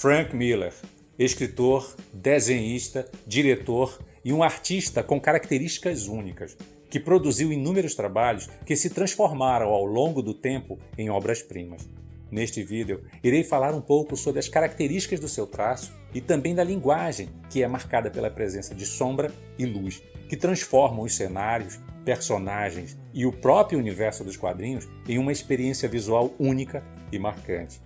Frank Miller, escritor, desenhista, diretor e um artista com características únicas, que produziu inúmeros trabalhos que se transformaram ao longo do tempo em obras-primas. Neste vídeo, irei falar um pouco sobre as características do seu traço e também da linguagem, que é marcada pela presença de sombra e luz, que transformam os cenários, personagens e o próprio universo dos quadrinhos em uma experiência visual única e marcante.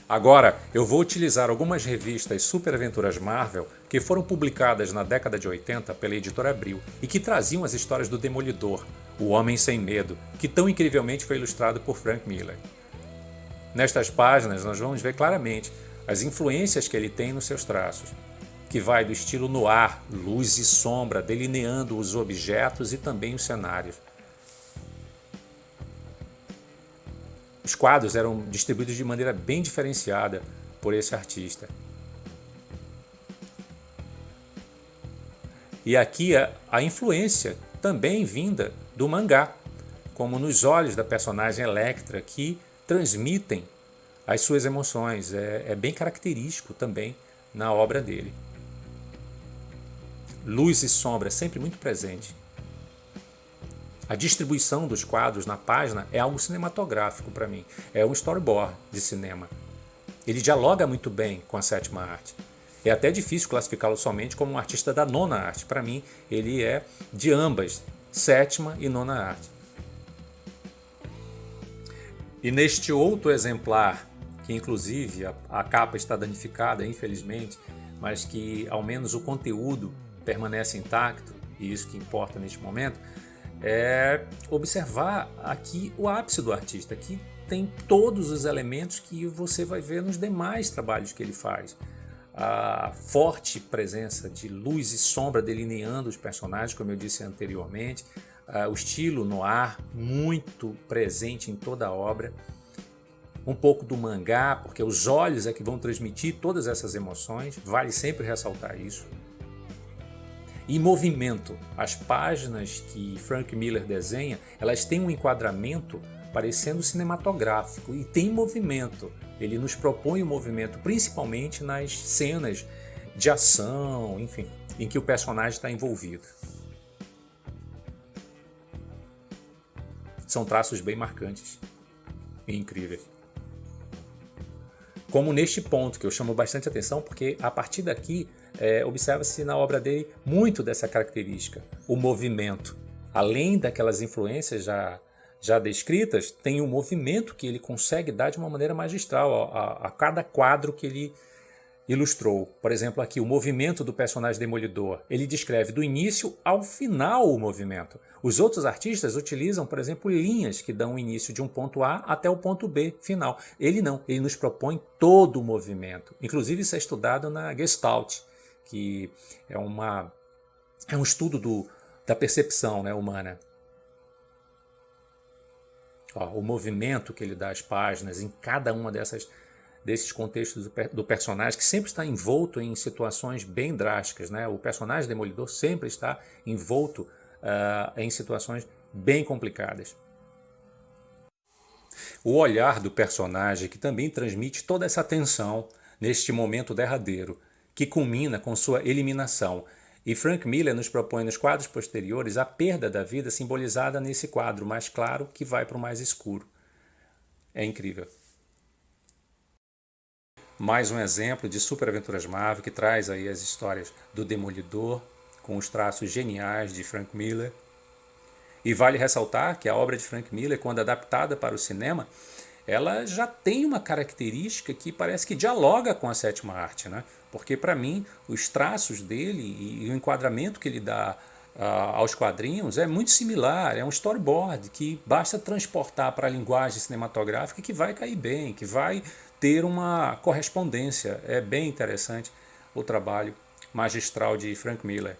Agora, eu vou utilizar algumas revistas Super Aventuras Marvel que foram publicadas na década de 80 pela editora Abril e que traziam as histórias do Demolidor, o Homem Sem Medo, que tão incrivelmente foi ilustrado por Frank Miller. Nestas páginas nós vamos ver claramente as influências que ele tem nos seus traços, que vai do estilo noir, luz e sombra, delineando os objetos e também os cenários. Os quadros eram distribuídos de maneira bem diferenciada por esse artista. E aqui a influência também vinda do mangá, como nos olhos da personagem Elektra, que transmitem as suas emoções. É bem característico também na obra dele. Luz e sombra sempre muito presente. A distribuição dos quadros na página é algo cinematográfico para mim. É um storyboard de cinema. Ele dialoga muito bem com a sétima arte. É até difícil classificá-lo somente como um artista da nona arte. Para mim, ele é de ambas, sétima e nona arte. E neste outro exemplar, que inclusive a capa está danificada, infelizmente, mas que ao menos o conteúdo permanece intacto, e isso que importa neste momento, é observar aqui o ápice do artista, que tem todos os elementos que você vai ver nos demais trabalhos que ele faz. A forte presença de luz e sombra delineando os personagens, como eu disse anteriormente, o estilo noir muito presente em toda a obra, um pouco do mangá, porque os olhos é que vão transmitir todas essas emoções, vale sempre ressaltar isso. E movimento. As páginas que Frank Miller desenha, elas têm um enquadramento parecendo cinematográfico e tem movimento. Ele nos propõe o movimento, principalmente nas cenas de ação, enfim, em que o personagem está envolvido. São traços bem marcantes e incríveis. Como neste ponto, que eu chamo bastante atenção, porque a partir daqui observa-se na obra dele muito dessa característica, o movimento. Além daquelas influências já descritas, tem um movimento que ele consegue dar de uma maneira magistral a cada quadro que ele ilustrou. Por exemplo, aqui, o movimento do personagem Demolidor. Ele descreve do início ao final o movimento. Os outros artistas utilizam, por exemplo, linhas que dão o início de um ponto A até o ponto B final. Ele não, ele nos propõe todo o movimento. Inclusive, isso é estudado na Gestalt, que é um estudo da percepção, né, humana. O movimento que ele dá às páginas em cada uma desses contextos do personagem, que sempre está envolto em situações bem drásticas, né? O personagem Demolidor sempre está envolto em situações bem complicadas. O olhar do personagem, que também transmite toda essa tensão neste momento derradeiro, que culmina com sua eliminação. E Frank Miller nos propõe nos quadros posteriores a perda da vida simbolizada nesse quadro mais claro que vai para o mais escuro. É incrível. Mais um exemplo de Super Aventuras Marvel que traz aí as histórias do Demolidor com os traços geniais de Frank Miller. E vale ressaltar que a obra de Frank Miller, quando adaptada para o cinema, ela já tem uma característica que parece que dialoga com a sétima arte, né? Porque para mim os traços dele e o enquadramento que ele dá aos quadrinhos é muito similar, é um storyboard que basta transportar para a linguagem cinematográfica que vai cair bem, que vai ter uma correspondência. É bem interessante o trabalho magistral de Frank Miller.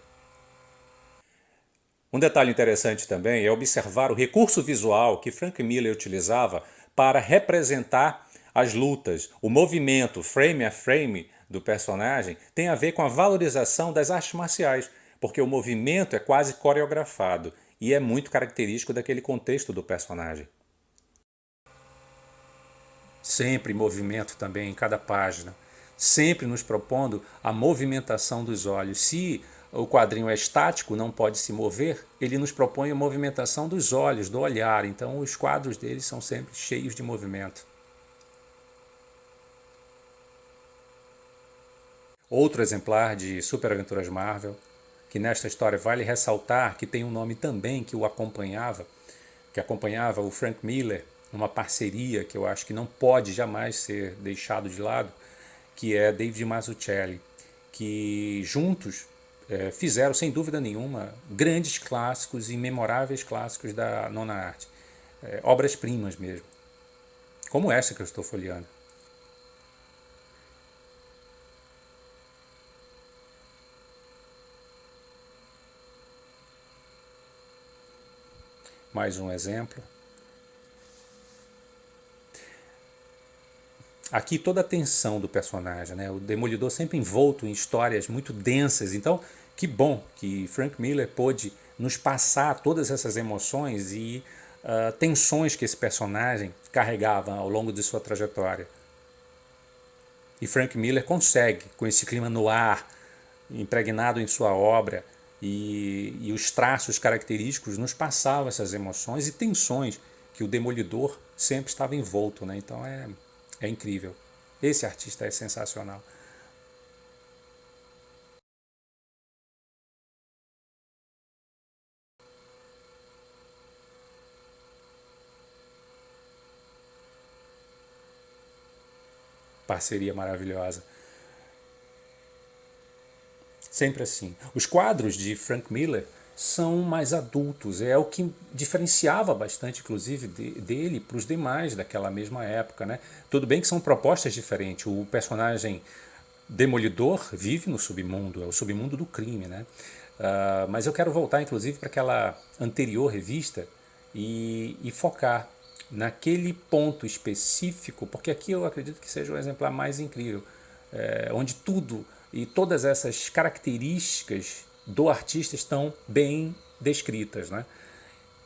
Um detalhe interessante também é observar o recurso visual que Frank Miller utilizava para representar As lutas, o movimento frame a frame do personagem tem a ver com a valorização das artes marciais, porque o movimento é quase coreografado e é muito característico daquele contexto do personagem. Sempre movimento também em cada página, sempre nos propondo a movimentação dos olhos. Se o quadrinho é estático, não pode se mover, ele nos propõe a movimentação dos olhos, do olhar. Então os quadros deles são sempre cheios de movimento. Outro exemplar de Super Aventuras Marvel, que nesta história vale ressaltar que tem um nome também que o acompanhava, que acompanhava o Frank Miller, uma parceria que eu acho que não pode jamais ser deixado de lado, que é David Mazzucchelli, que juntos fizeram, sem dúvida nenhuma, grandes clássicos e memoráveis clássicos da nona arte. Obras-primas mesmo, como essa que eu estou folheando. Mais um exemplo. Aqui toda a tensão do personagem, né? O Demolidor sempre envolto em histórias muito densas. Então, que bom que Frank Miller pôde nos passar todas essas emoções e tensões que esse personagem carregava ao longo de sua trajetória. E Frank Miller consegue, com esse clima no ar, impregnado em sua obra, e os traços característicos nos passavam essas emoções e tensões que o Demolidor sempre estava envolto, né? Então é incrível. Esse artista é sensacional. Parceria maravilhosa. Sempre assim. Os quadros de Frank Miller são mais adultos. É o que diferenciava bastante, inclusive, dele para os demais daquela mesma época, né? Tudo bem que são propostas diferentes. O personagem Demolidor vive no submundo, é o submundo do crime, né? Mas eu quero voltar, inclusive, para aquela anterior revista e focar naquele ponto específico, porque aqui eu acredito que seja o exemplar mais incrível, onde tudo e todas essas características do artista estão bem descritas, né?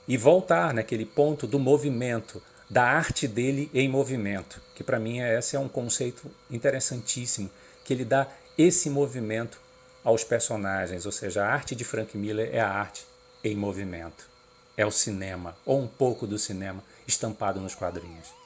E voltar naquele ponto do movimento, da arte dele em movimento, que para mim esse é um conceito interessantíssimo, que ele dá esse movimento aos personagens, ou seja, a arte de Frank Miller é a arte em movimento, é o cinema, ou um pouco do cinema estampado nos quadrinhos.